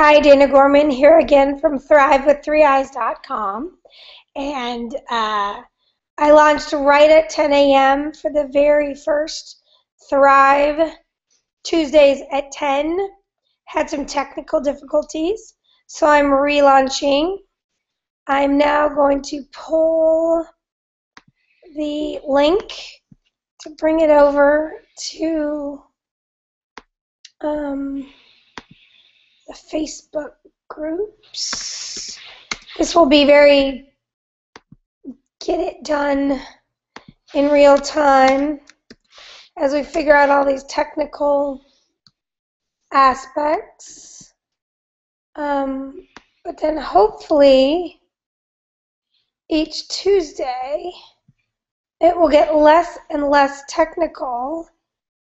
Hi, Dana Gorman here again from THRiiiVE.com. And I launched right at 10 a.m. for the very first THRiiVE Tuesdays at 10. Had some technical difficulties, so I'm relaunching. I'm now going to pull the link to bring it over to the Facebook groups. This will be very get it done in real time as we figure out all these technical aspects. But then hopefully each Tuesday it will get less and less technical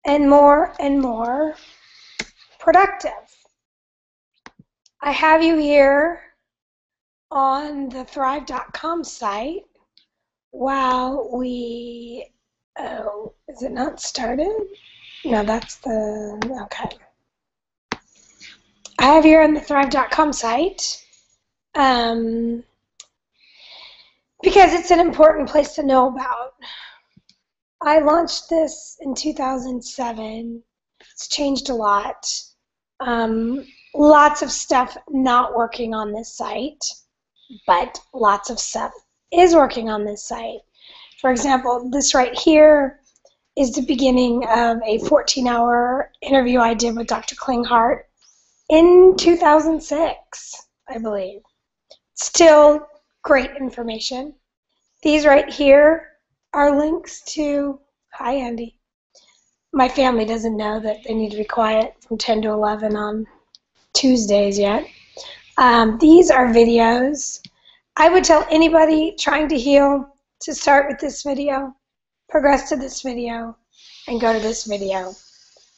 and more productive. I have you here on the THRiiiVE.com site while we, is it not started? No, that's the, okay. I have here on the THRiiiVE.com site because it's an important place to know about. I launched this in 2007. It's changed a lot. Lots of stuff not working on this site, but lots of stuff is working on this site. For example, this right here is the beginning of a 14-hour interview I did with Dr. Klinghardt in 2006, I believe. Still great information. These right here are links to, hi Andy. My family doesn't know that they need to be quiet from 10 to 11 on Tuesdays yet. These are videos. I would tell anybody trying to heal to start with this video, progress to this video, and go to this video.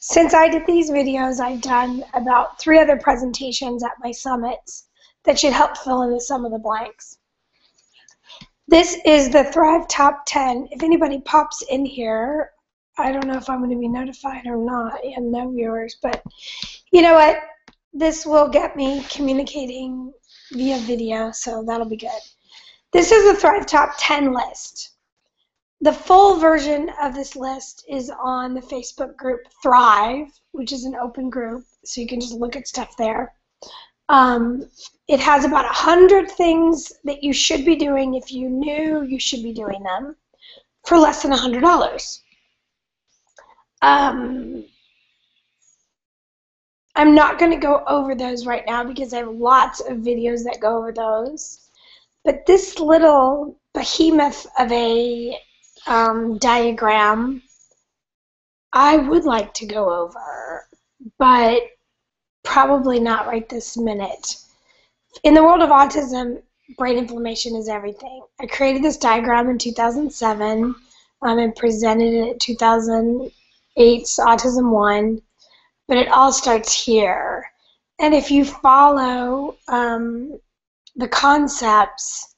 Since I did these videos, I've done about 3 other presentations at my summits that should help fill in some of the blanks. This is the THRiiVE Top 10. If anybody pops in here, I don't know if I'm going to be notified or not, and no viewers, but you know what? This will get me communicating via video, so that'll be good. This is the THRiiVE Top 10 list. The full version of this list is on the Facebook group THRiiVE, which is an open group, so you can just look at stuff there. It has about 100 things that you should be doing if you knew you should be doing them for less than $100. I'm not going to go over those right now because I have lots of videos that go over those. But this little behemoth of a diagram I would like to go over, but probably not right this minute. In the world of autism, brain inflammation is everything. I created this diagram in 2007 and presented it at 2008's Autism 1. But it all starts here. And if you follow the concepts,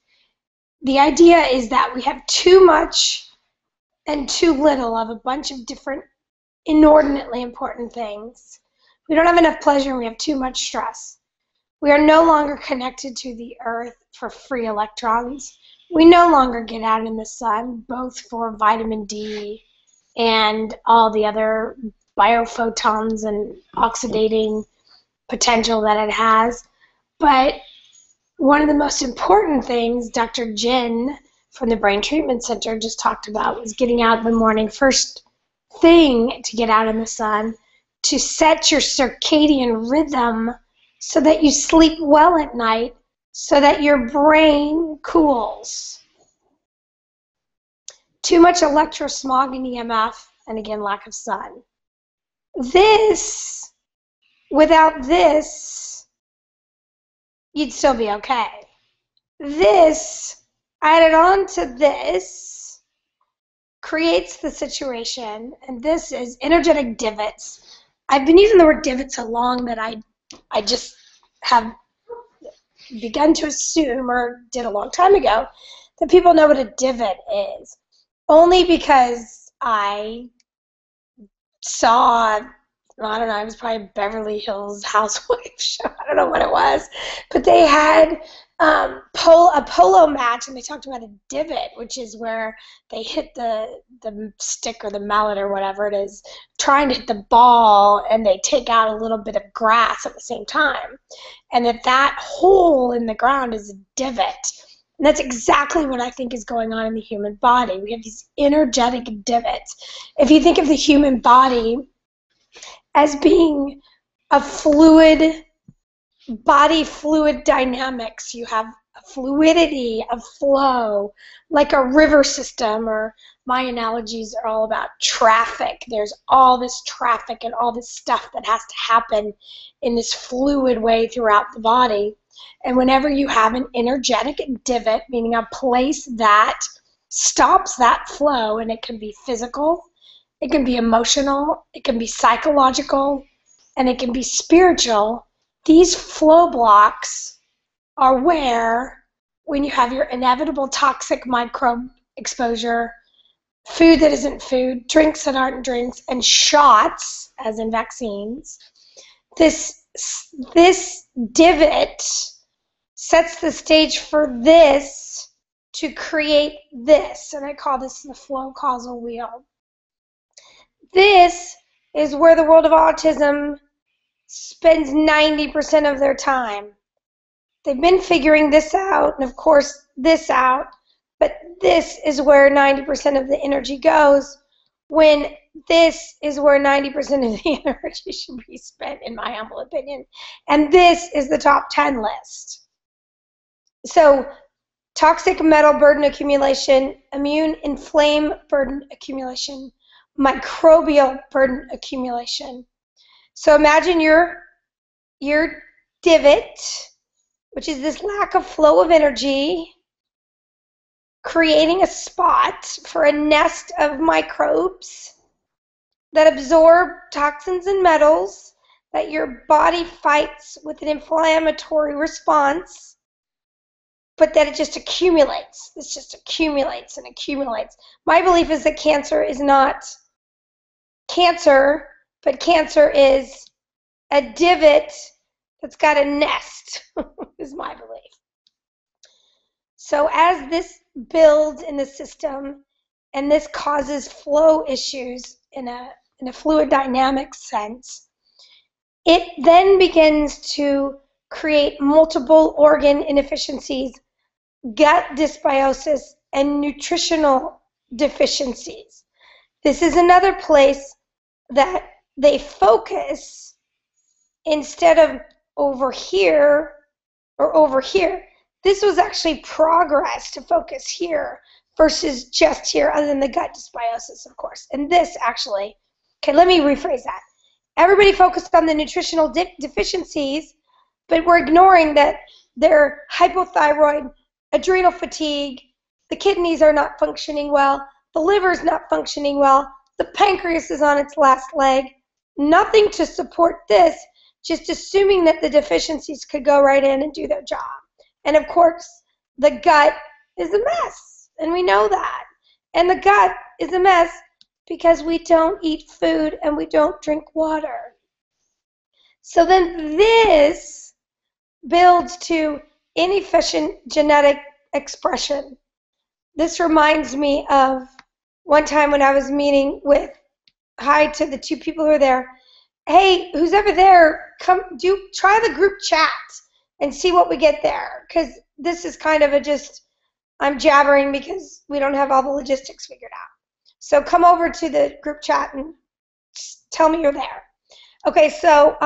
the idea is that we have too much and too little of a bunch of different inordinately important things. We don't have enough pleasure and we have too much stress. We are no longer connected to the earth for free electrons. We no longer get out in the sun, both for vitamin D and all the other biophotons and oxidating potential that it has. But one of the most important things Dr. Jin from the Brain Treatment Center just talked about was getting out in the morning, first thing to get out in the sun, to set your circadian rhythm so that you sleep well at night, so that your brain cools. Too much electrosmog and EMF, and again, lack of sun. This, without this, you'd still be okay. This, added on to this, creates the situation, and this is energetic divots. I've been using the word divot so long that I just have begun to assume, or did a long time ago, that people know what a divot is. Only because I saw, I don't know, it was probably a Beverly Hills Housewife show. I don't know what it was, but they had a polo match, and they talked about a divot, which is where they hit the stick or the mallet or whatever it is, trying to hit the ball, and they take out a little bit of grass at the same time, and that hole in the ground is a divot. And that's exactly what I think is going on in the human body. We have these energetic divots. If you think of the human body as being a fluid, body fluid dynamics, you have a fluidity, a flow, like a river system, or my analogies are all about traffic. There's all this traffic and all this stuff that has to happen in this fluid way throughout the body. And whenever you have an energetic divot, meaning a place that stops that flow, and it can be physical, it can be emotional, it can be psychological, and it can be spiritual, these flow blocks are where, when you have your inevitable toxic microbe exposure, food that isn't food, drinks that aren't drinks, and shots, as in vaccines, this divot sets the stage for this to create this, and I call this the flow causal wheel. This is where the world of autism spends 90% of their time. They've been figuring this out, and of course this out, but this is where 90% of the energy goes, when this is where 90% of the energy should be spent, in my humble opinion. And this is the top 10 list. So toxic metal burden accumulation, immune inflame burden accumulation, microbial burden accumulation. So imagine your divot, which is this lack of flow of energy, creating a spot for a nest of microbes that absorb toxins and metals that your body fights with an inflammatory response, but that it just accumulates. This just accumulates and accumulates. My belief is that cancer is not cancer, but cancer is a divot that's got a nest, is my belief. So as this builds in the system, and this causes flow issues in a fluid dynamic sense, it then begins to create multiple organ inefficiencies, gut dysbiosis, and nutritional deficiencies. This is another place that they focus instead of over here or over here. This was actually progress to focus here versus just here, other than the gut dysbiosis, of course. And this actually, okay, let me rephrase that. Everybody focused on the nutritional deficiencies, but we're ignoring that they're hypothyroid, adrenal fatigue, the kidneys are not functioning well, the liver's not functioning well, the pancreas is on its last leg. Nothing to support this, just assuming that the deficiencies could go right in and do their job. And of course, the gut is a mess, and we know that. And the gut is a mess because we don't eat food and we don't drink water. So then this builds to inefficient genetic expression. This reminds me of one time when I was meeting with, hi to the two people who are there, hey, who's ever there, try the group chat and see what we get there, because this is kind of I'm jabbering because we don't have all the logistics figured out. So come over to the group chat and just tell me you're there. Okay, so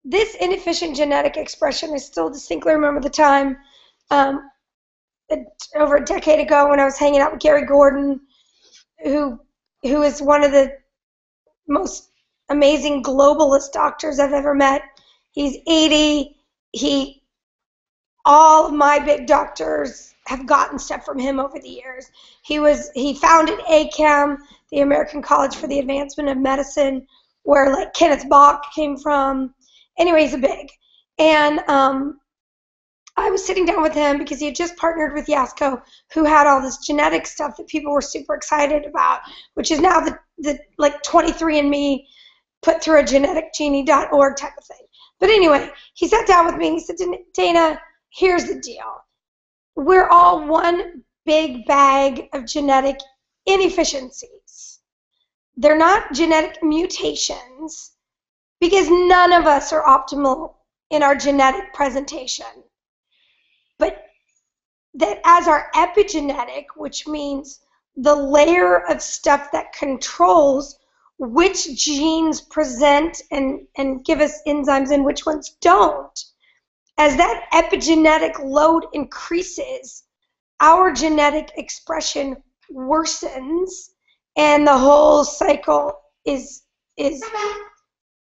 this inefficient genetic expression, I still distinctly remember the time over a decade ago when I was hanging out with Gary Gordon, who is one of the most amazing globalist doctors I've ever met. He's 80. All of my big doctors have gotten stuff from him over the years. He founded ACAM, the American College for the Advancement of Medicine, where like Kenneth Bach came from. Anyway, he's a big. And I was sitting down with him because he had just partnered with Yasko, who had all this genetic stuff that people were super excited about, which is now the like 23andMe put through a geneticgenie.org type of thing. But anyway, he sat down with me and he said, Dana, here's the deal. We're all one big bag of genetic inefficiencies. They're not genetic mutations because none of us are optimal in our genetic presentation. But that as our epigenetic, which means the layer of stuff that controls which genes present and give us enzymes and which ones don't, as that epigenetic load increases, our genetic expression worsens, and the whole cycle is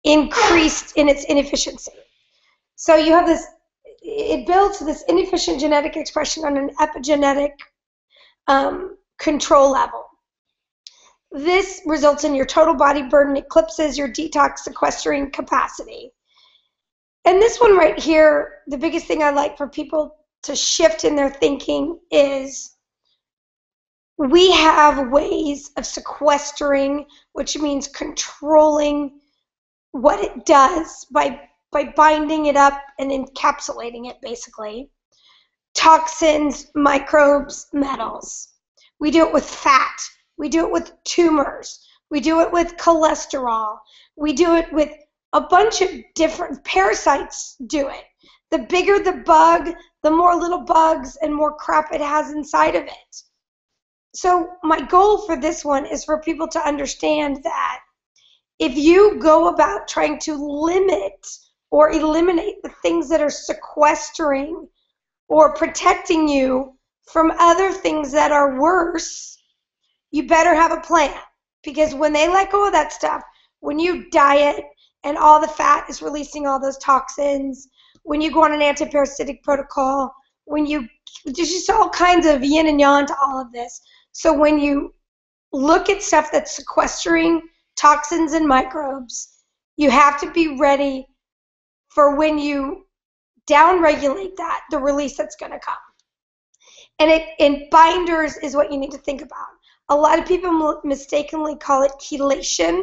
increased in its inefficiency. So you have this, it builds this inefficient genetic expression on an epigenetic control level. This results in your total body burden eclipses your detox sequestering capacity. And this one right here, the biggest thing I like for people to shift in their thinking is we have ways of sequestering, which means controlling what it does by binding it up and encapsulating it, basically. Toxins, microbes, metals. We do it with fat. We do it with tumors. We do it with cholesterol. We do it with a bunch of different parasites do it. The bigger the bug, the more little bugs and more crap it has inside of it. So my goal for this one is for people to understand that if you go about trying to limit or eliminate the things that are sequestering or protecting you from other things that are worse, you better have a plan. Because when they let go of that stuff, when you diet and all the fat is releasing all those toxins, when you go on an antiparasitic protocol, there's just all kinds of yin and yang to all of this. So when you look at stuff that's sequestering toxins and microbes, you have to be ready for when you downregulate that, the release that's going to come. And binders is what you need to think about. A lot of people mistakenly call it chelation,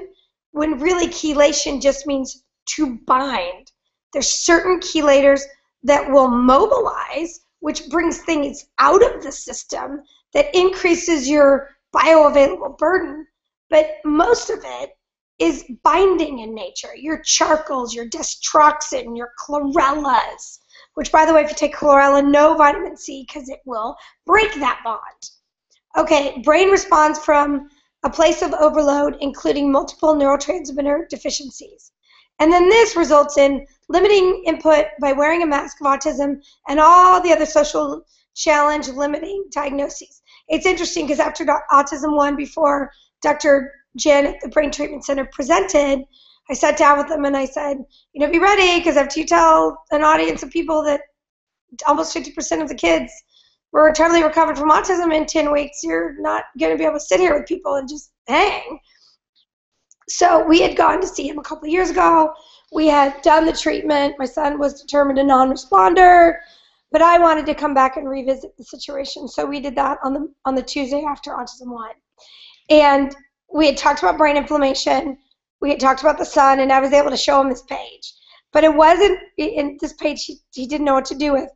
when really chelation just means to bind. There's certain chelators that will mobilize, which brings things out of the system, that increases your bioavailable burden, but most of it is binding in nature. Your charcoals, your destroxin, your chlorellas, which, by the way, if you take chlorella, no vitamin C, because it will break that bond. Okay, brain responds from a place of overload, including multiple neurotransmitter deficiencies. And then this results in limiting input by wearing a mask of autism and all the other social challenge limiting diagnoses. It's interesting because after Autism 1, before Dr. Jen at the Brain Treatment Center presented, I sat down with them and I said, be ready, because after you tell an audience of people that almost 50% of the kids were totally recovered from autism in 10 weeks, you're not going to be able to sit here with people and just hang. So we had gone to see him a couple of years ago. We had done the treatment. My son was determined a non-responder, but I wanted to come back and revisit the situation. So we did that on the Tuesday after Autism 1. And we had talked about brain inflammation. We had talked about the sun, and I was able to show him this page. But it wasn't in this page he didn't know what to do with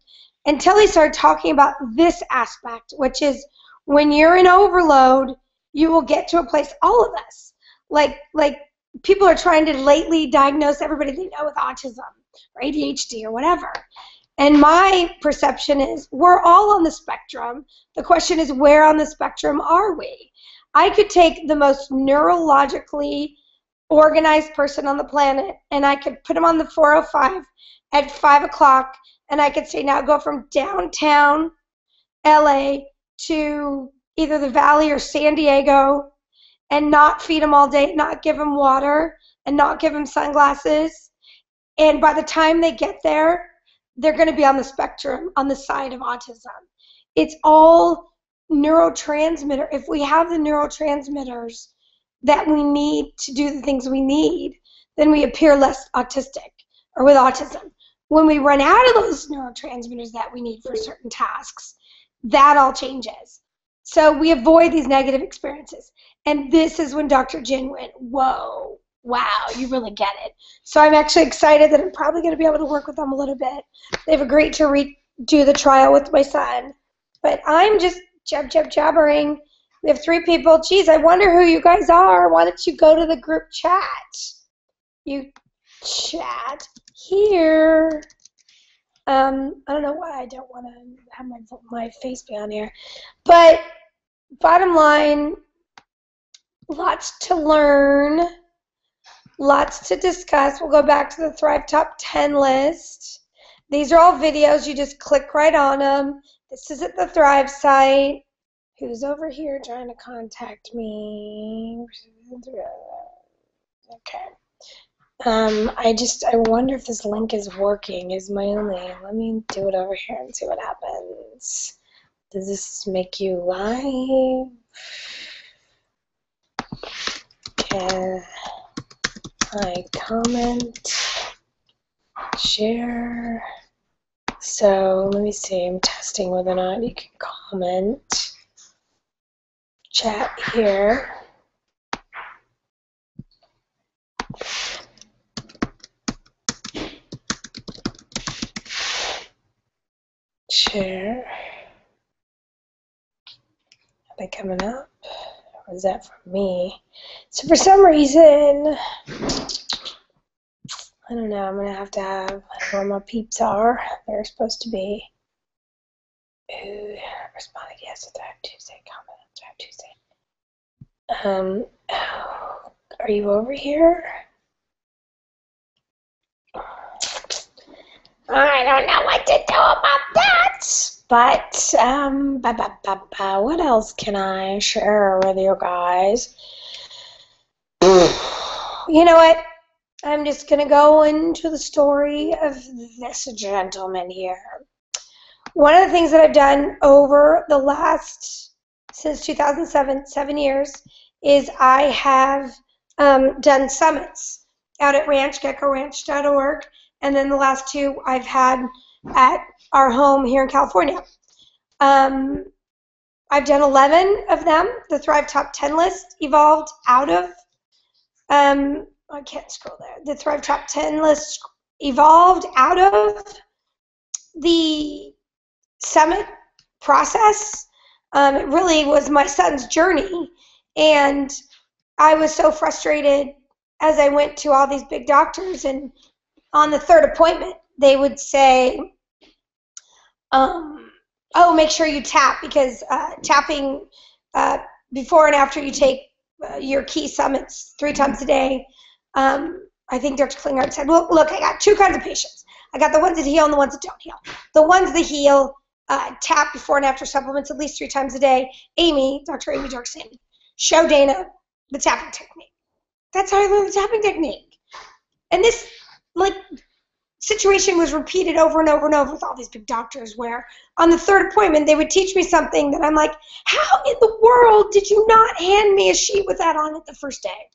until he started talking about this aspect, which is when you're in overload, you will get to a place, all of us, like people are trying to lately diagnose everybody they know with autism or ADHD or whatever. And my perception is we're all on the spectrum. The question is, where on the spectrum are we? I could take the most neurologically organized person on the planet and I could put him on the 405 at 5 o'clock and I could say, now go from downtown LA to either the Valley or San Diego and not feed him all day, not give him water, and not give him sunglasses. And by the time they get there, they're going to be on the spectrum, on the side of autism. It's all neurotransmitter. If we have the neurotransmitters that we need to do the things we need, then we appear less autistic or with autism. When we run out of those neurotransmitters that we need for certain tasks, that all changes. So we avoid these negative experiences. And this is when Dr. Jin went, whoa, wow, you really get it. So I'm actually excited that I'm probably going to be able to work with them a little bit. They've agreed to redo the trial with my son. But I'm just jabbering. We have 3 people. Geez, I wonder who you guys are. Why don't you go to the group chat? You chat here. I don't know why I don't want to have my face be on here. But bottom line, lots to learn, lots to discuss. We'll go back to the THRiiVE Top 10 list. These are all videos. You just click right on them. This is at the THRiiVE site. Who's over here trying to contact me? Okay. I wonder if this link is working, is my only. Let me do it over here and see what happens. Does this make you live? Can I comment? Share? So let me see, I'm testing whether or not you can comment. Chat here. Share. Are they coming up? Or is that from me? So for some reason, I don't know, I'm going to have where my peeps are. They're supposed to be. Ooh, responded yes to THRiiVE Tuesday, comment on THRiiVE Tuesday. Are you over here? I don't know what to do about that. But, what else can I share with you guys? You know what? I'm just going to go into the story of this gentleman here. One of the things that I've done over the last, since 2007, 7 years, is I have done summits out at geckoranch.org, and then the last 2 I've had at our home here in California. I've done 11 of them. The THRiiVE Top 10 list evolved out of, I can't scroll there. The THRiiVE Top 10 list evolved out of the summit process. It really was my son's journey, and I was so frustrated as I went to all these big doctors, and on the 3rd appointment they would say, oh, make sure you tap, because tapping before and after you take your key summits 3 times a day. I think Dr. Klinghardt said, look, I got 2 kinds of patients. I got the ones that heal and the ones that don't heal. The ones that heal tap before and after supplements at least 3 times a day. Dr. Amy Dirksen, show Dana the tapping technique. That's how I learned the tapping technique. And this situation was repeated over and over and over with all these big doctors, where on the 3rd appointment they would teach me something that I'm like, how in the world did you not hand me a sheet with that on it the first day?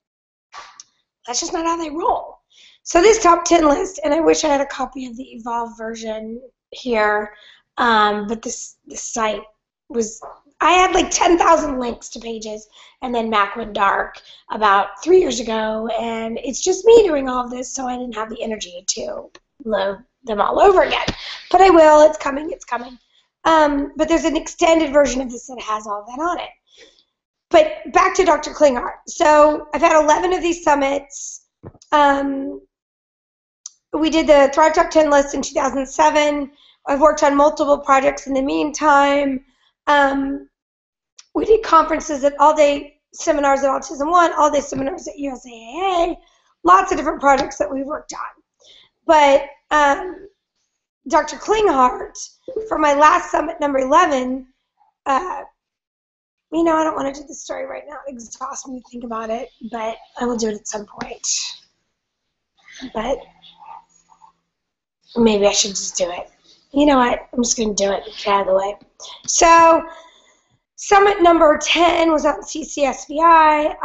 That's just not how they roll. So this top 10 list, and I wish I had a copy of the Evolve version here, but this site was, I had like 10,000 links to pages, and then Mac went dark about 3 years ago, and it's just me doing all of this, so I didn't have the energy to load them all over again. But I will, it's coming, it's coming. But there's an extended version of this that has all that on it. But back to Dr. Klinghardt. So I've had 11 of these summits. We did the THRiiVE Top 10 list in 2007. I've worked on multiple projects in the meantime. We did conferences at all-day seminars at Autism One, all-day seminars at USAA, lots of different projects that we worked on. But Dr. Klinghardt, for my last summit, number 11, you know, I don't want to do this story right now. It exhausts me to think about it, but I will do it at some point. But maybe I should just do it. You know what? I'm just going to do it. Get out of the way. So summit number 10 was on CCSVI.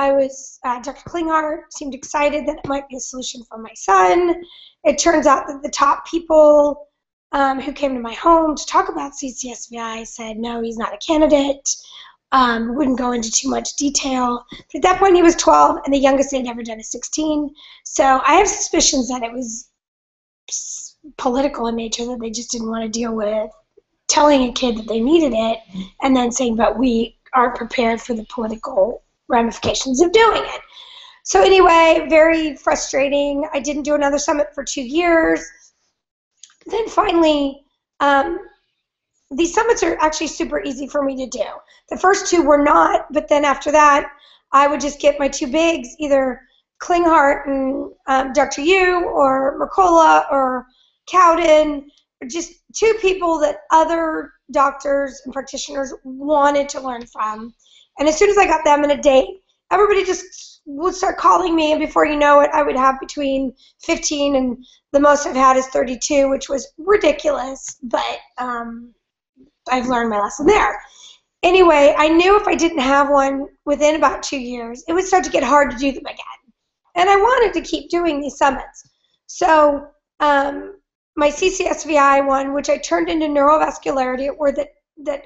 Dr. Klinghardt seemed excited that it might be a solution for my son. It turns out that the top people who came to my home to talk about CCSVI said, no, he's not a candidate. Wouldn't go into too much detail. But at that point, he was 12, and the youngest they'd ever done is 16. So I have suspicions that it was political in nature, that they just didn't want to deal with telling a kid that they needed it and then saying, but we aren't prepared for the political ramifications of doing it. So anyway, very frustrating. I didn't do another summit for 2 years. Then finally, these summits are actually super easy for me to do. The first 2 were not, but then after that, I would just get my 2 bigs, either Klinghart and Dr. Yu, or Mercola or Cowden, just 2 people that other doctors and practitioners wanted to learn from. And as soon as I got them in a date, everybody just would start calling me, and before you know it, I would have between 15 and the most I've had is 32, which was ridiculous, but I've learned my lesson there. Anyway, I knew if I didn't have one within about 2 years, it would start to get hard to do them again. And I wanted to keep doing these summits. So my CCSVI one, which I turned into neurovascularity, or that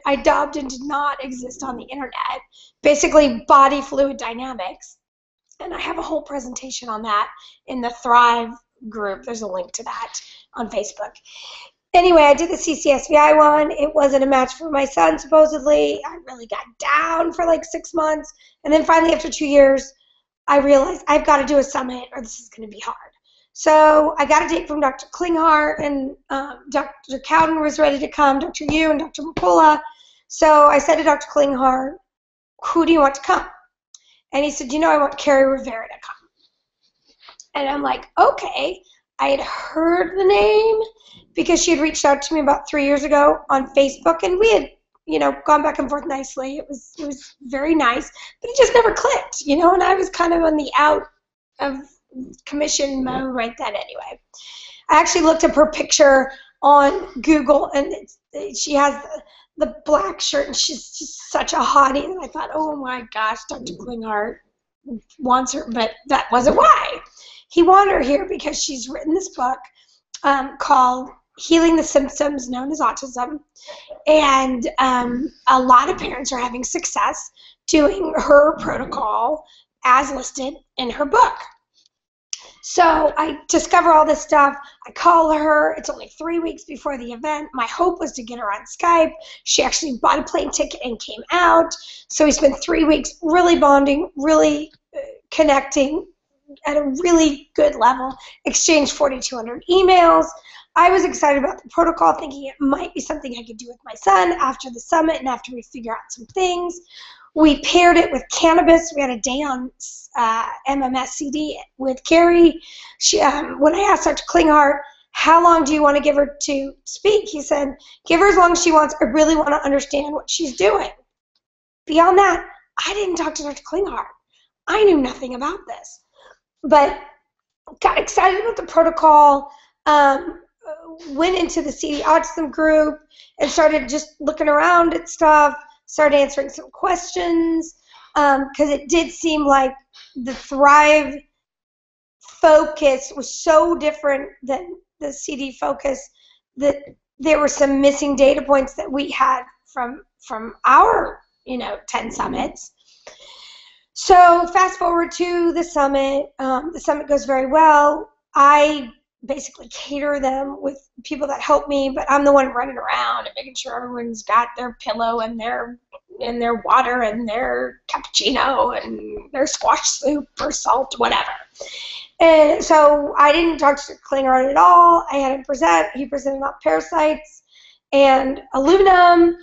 I dubbed and did not exist on the internet, basically body fluid dynamics. And I have a whole presentation on that in the THRiiiVE group. There's a link to that on Facebook. Anyway, I did the CCSVI one. It wasn't a match for my son, supposedly. I really got down for like 6 months. And then finally, after 2 years, I realized I've got to do a summit or this is going to be hard. So I got a date from Dr. Klinghart, and Dr. Cowden was ready to come, Dr. Yu and Dr. Mercola. So I said to Dr. Klinghart, who do you want to come? And he said, I want Carrie Rivera to come. And I'm like, okay. I had heard the name because she had reached out to me about 3 years ago on Facebook, and we had, gone back and forth nicely. It was very nice, but it just never clicked, and I was kind of on the out of commission mode right then anyway. I actually looked up her picture on Google, and she has the black shirt, and she's just such a hottie, and I thought, oh my gosh, Dr. Klinghart wants her, but that wasn't why. He wanted her here because she's written this book called Healing the Symptoms Known as Autism, and a lot of parents are having success doing her protocol as listed in her book. So I discover all this stuff. I call her. It's only 3 weeks before the event. My hope was to get her on Skype. She actually bought a plane ticket and came out. So we spent 3 weeks really bonding, really connecting at a really good level, exchanged 4,200 emails. I was excited about the protocol, thinking it might be something I could do with my son after the summit and after we figure out some things. We paired it with cannabis. We had a day on MMSCD with Carrie. She, when I asked Dr. Klinghart, how long do you want to give her to speak? He said, give her as long as she wants. I really want to understand what she's doing. Beyond that, I didn't talk to Dr. Klinghart. I knew nothing about this. But got excited about the protocol, went into the CD autism group and started just looking around at stuff, started answering some questions, because it did seem like the THRiiVE focus was so different than the CD focus that there were some missing data points that we had from our 10 summits. So fast forward to the summit. The summit goes very well. I basically cater them with people that help me, but I'm the one running around and making sure everyone's got their pillow and their water and their cappuccino and their squash soup or salt, whatever. And so I didn't talk to Klinghart at all. I had him present. He presented on parasites and aluminum,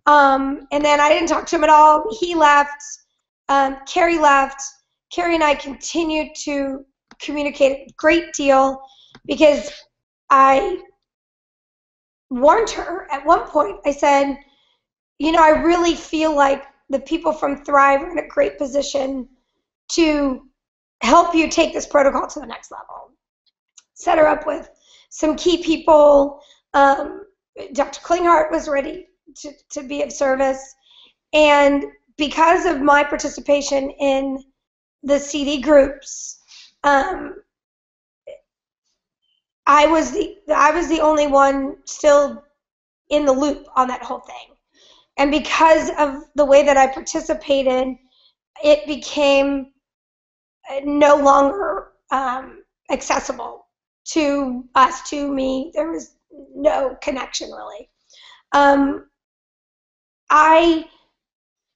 and then I didn't talk to him at all. He left. Carrie left. Carrie and I continued to communicate a great deal because I warned her at one point. I said, I really feel like the people from THRiiVE are in a great position to help you take this protocol to the next level. Set her up with some key people. Dr. Klinghart was ready to be of service. And because of my participation in the CD groups, I was the only one still in the loop on that whole thing. And because of the way that I participated, it became no longer accessible to us, to me. There was no connection, really. I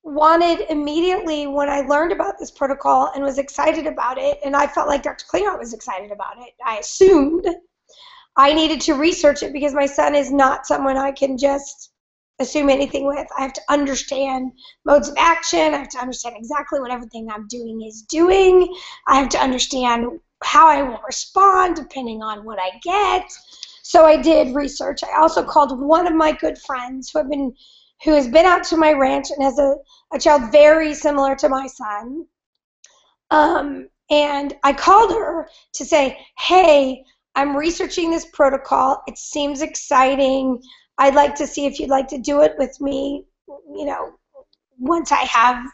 wanted immediately, when I learned about this protocol and was excited about it, and I felt like Dr. Klinghardt was excited about it, I assumed I needed to research it, because my son is not someone I can just assume anything with. I have to understand modes of action. I have to understand exactly what everything I'm doing is doing. I have to understand how I will respond depending on what I get. So I did research. I also called one of my good friends who has been out to my ranch and has a child very similar to my son. And I called her to say, hey, I'm researching this protocol. It seems exciting. I'd like to see if you'd like to do it with me, once I have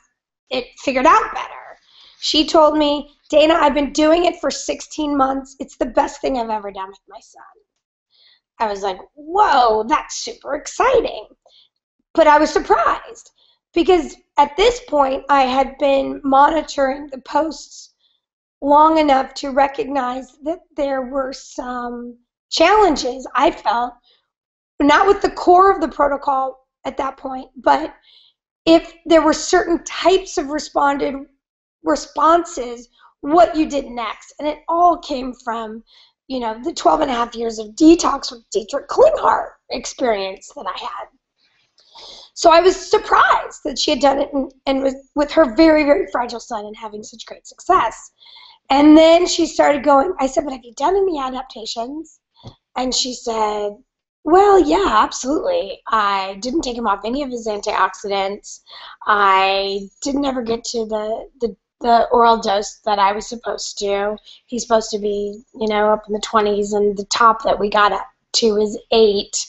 it figured out better. She told me, Dana, I've been doing it for 16 months. It's the best thing I've ever done with my son. I was like, whoa, that's super exciting. But I was surprised, because at this point I had been monitoring the posts long enough to recognize that there were some challenges I felt, not with the core of the protocol at that point, but if there were certain types of responses, what you did next. And it all came from, the 12 and a half years of detox with THRiiiVE Klinghardt experience that I had. So I was surprised that she had done it and was with her very, very fragile son and having such great success. And then she started going, I said, but have you done any adaptations? And she said, well, yeah, absolutely. I didn't take him off any of his antioxidants. I didn't ever get to the oral dose that I was supposed to. He's supposed to be, up in the 20s, and the top that we got up to is 8.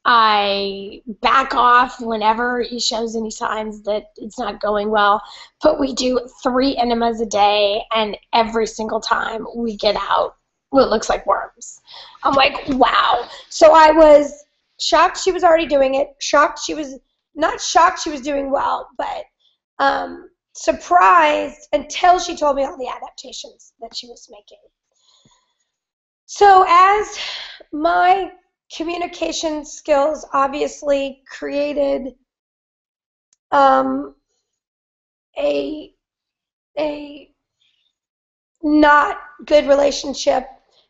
I back off whenever he shows any signs that it's not going well, but we do 3 enemas a day, and every single time we get out what looks like worms. I'm like, wow. So I was shocked she was already doing it, not shocked she was doing well, but surprised until she told me all the adaptations that she was making. So as my communication skills obviously created a not good relationship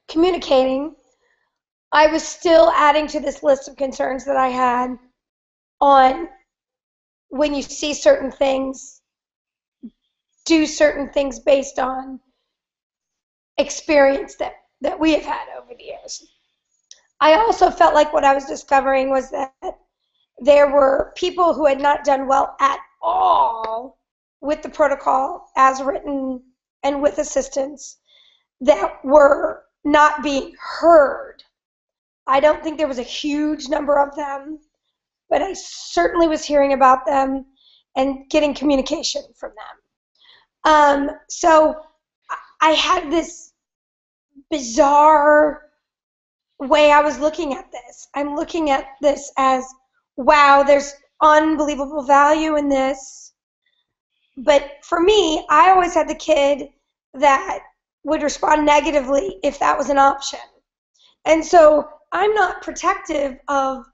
communicating, I was still adding to this list of concerns that I had on when you see certain things, do certain things based on experience that we have had over the years. I also felt like what I was discovering was that there were people who had not done well at all with the protocol as written and with assistance that were not being heard. I don't think there was a huge number of them, but I certainly was hearing about them and getting communication from them. So I had this bizarre way I was looking at this. I'm looking at this as, wow, there's unbelievable value in this. But for me, I always had the kid that would respond negatively if that was an option. And so I'm not protective of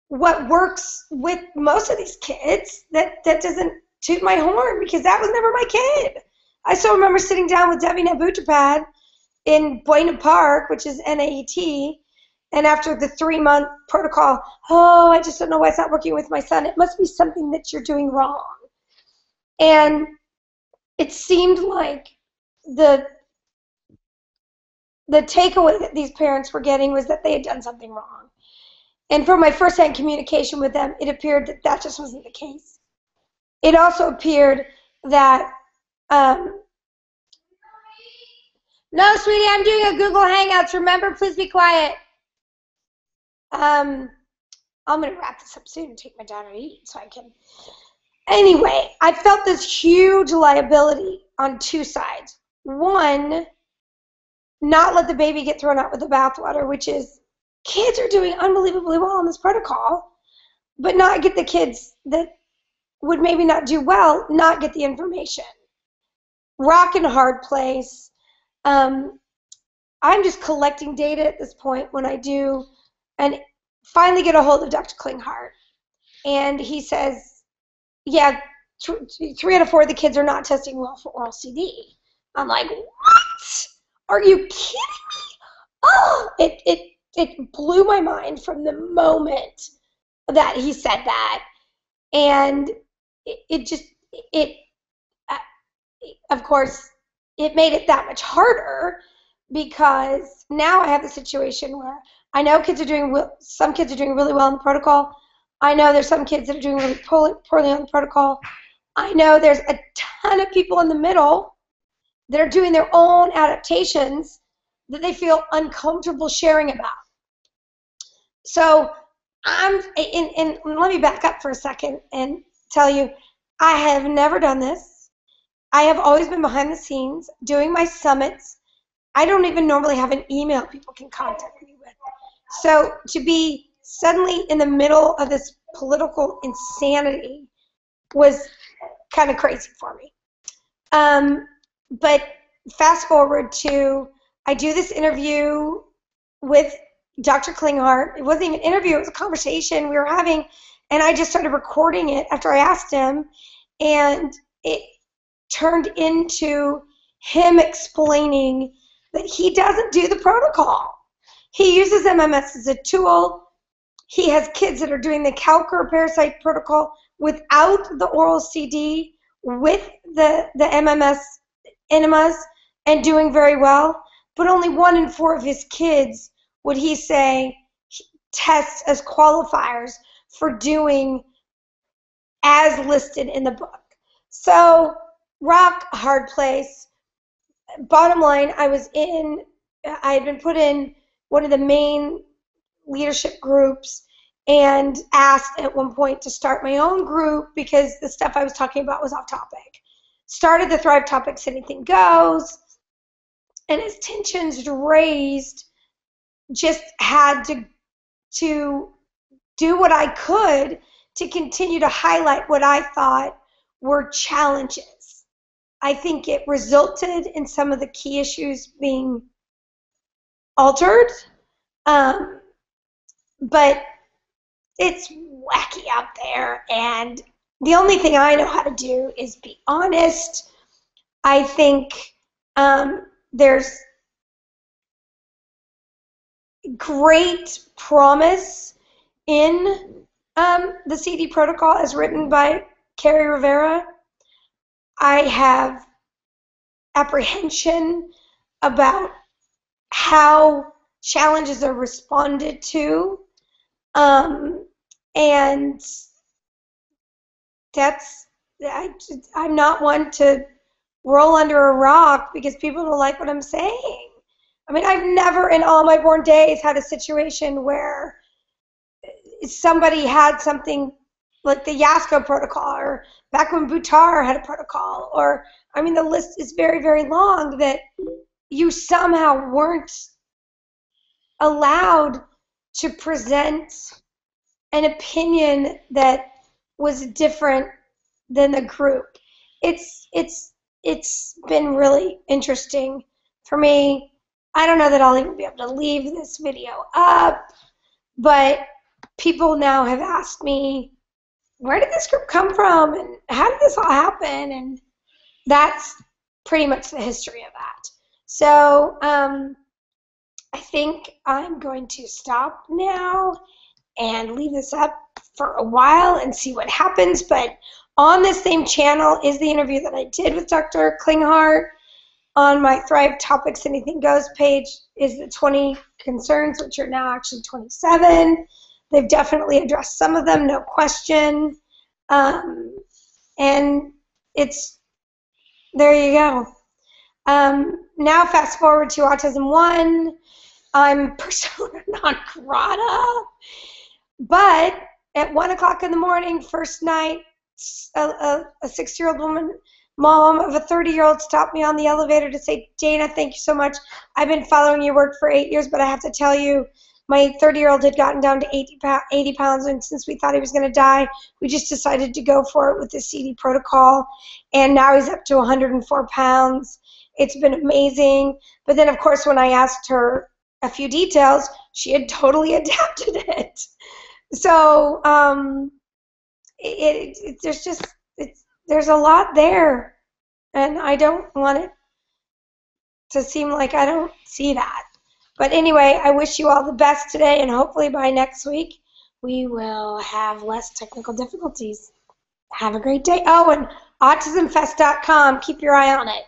what works with most of these kids. That doesn't toot my horn, because that was never my kid. I still remember sitting down with Debbie Nabutapad in Buena Park, which is NAET, and after the 3-month protocol, oh, I just don't know why it's not working with my son. It must be something that you're doing wrong. And it seemed like the takeaway that these parents were getting was that they had done something wrong. And from my first-hand communication with them, it appeared that that just wasn't the case. It also appeared that, no, sweetie, I'm doing a Google Hangouts. Remember, please be quiet. I'm going to wrap this up soon and take my daughter to eat so I can. Anyway, I felt this huge liability on 2 sides. One, not let the baby get thrown out with the bathwater, which is kids are doing unbelievably well on this protocol. but not get the kids that would maybe not do well, not get the information. Rock and hard place. I'm just collecting data at this point when I do, and finally get a hold of Dr. Klinghardt. And he says, yeah, 3 out of 4 of the kids are not testing well for oral CD. I'm like, what? Are you kidding me? Oh, it blew my mind from the moment that he said that. And of course, it made it that much harder, because now I have the situation where I know some kids are doing really well in the protocol. I know there's some kids that are doing really poorly on the protocol. I know there's a ton of people in the middle that are doing their own adaptations that they feel uncomfortable sharing about. So and let me back up for a second and tell you, I have never done this. I have always been behind the scenes doing my summits. I don't even normally have an email people can contact me with. So to be suddenly in the middle of this political insanity was kind of crazy for me. But fast forward to, I do this interview with Dr. Klinghardt. It wasn't even an interview, it was a conversation we were having, and I just started recording it after I asked him, and it turned into him explaining that he doesn't do the protocol. He uses MMS as a tool. He has kids that are doing the Calcar parasite protocol without the oral CD, with the MMS enemas, and doing very well. But only 1 in 4 of his kids would he say tests as qualifiers for doing as listed in the book. So rock, hard place. Bottom line, I had been put in one of the main leadership groups and asked at one point to start my own group because the stuff I was talking about was off topic. Started the THRiiiVE Topics Anything Goes, and as tensions raised, just had to do what I could to continue to highlight what I thought were challenges. I think it resulted in some of the key issues being altered, but it's wacky out there, and the only thing I know how to do is be honest. I think there's great promise in the CD protocol as written by Carrie Rivera. I have apprehension about how challenges are responded to, and I'm not one to roll under a rock because people don't like what I'm saying. I mean, I've never in all my born days had a situation where somebody had something like the Yasko protocol, or back when Buttar had a protocol, or, I mean, the list is very, very long, that you somehow weren't allowed to present an opinion that was different than the group. It's been really interesting for me. I don't know that I'll even be able to leave this video up, but people now have asked me, where did this group come from, and how did this all happen? And that's pretty much the history of that. So I think I'm going to stop now and leave this up for a while and see what happens. But on this same channel is the interview that I did with Dr. Klinghardt. On my THRiiiVE Topics Anything Goes page is the 20 concerns, which are now actually 27. They've definitely addressed some of them, no question. And there you go. Now fast forward to Autism 1. I'm persona non grata. But at 1 o'clock in the morning, first night, a 6-year-old woman, mom of a 30-year-old, stopped me on the elevator to say, Dana, thank you so much. I've been following your work for 8 years, but I have to tell you, My 30-year-old had gotten down to 80 pounds, and since we thought he was going to die, we just decided to go for it with the CD protocol, and now he's up to 104 pounds. It's been amazing. But then, of course, when I asked her a few details, she had totally adapted it. So there's a lot there, and I don't want it to seem like I don't see that. But anyway, I wish you all the best today, and hopefully by next week we will have less technical difficulties. Have a great day. Oh, and autismfest.com, keep your eye on it.